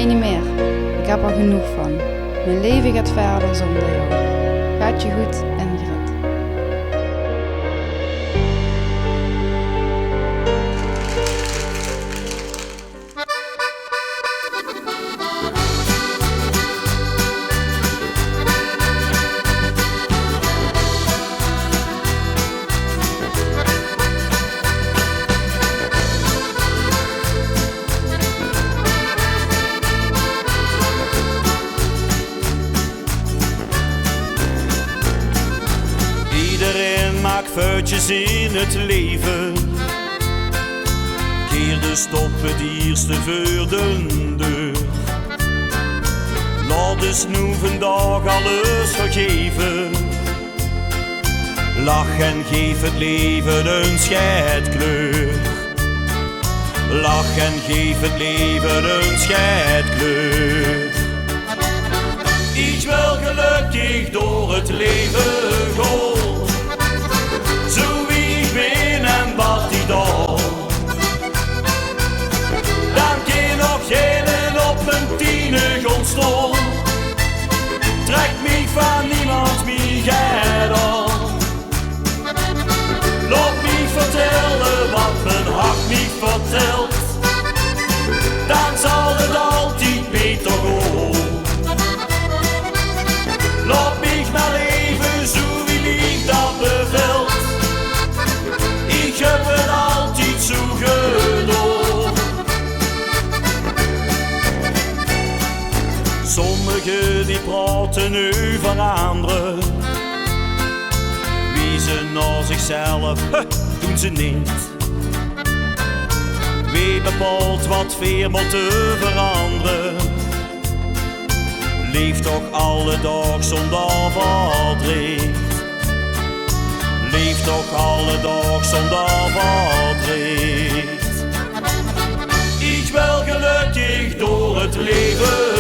mij niet meer. Ik heb er genoeg van. Mijn leven gaat verder zonder jou. Gaat je goed, Ingrid. Iedereen maakt foutjes in het leven. Keer de stop het eerste voor de deur. Laat de snoe vandaag alles vergeven. Lach en geef het leven een scheidkleur. Lach en geef het leven een scheidkleur. Ik wil gelukkig door het leven gaan. Zo wie ik ben en wat ik doe. Dan kan nog geen op mijn tienen gaan staan. Trek mij van niemand meer geit aan. Laat mij vertellen wat mijn hart niet vertelt. Dan zal het altijd beter gaan. Laat mij maar leven zo wie lief dat bevelt. Ik heb het altijd zo gedaan. Sommigen die praten over anderen. Wie ze naar zichzelf, doen ze niet. Wie bepaalt wat weer moet veranderen? Leef toch alle dag zonder verdriet. Leef toch alle dag zonder verdriet. Ik wil gelukkig door het leven.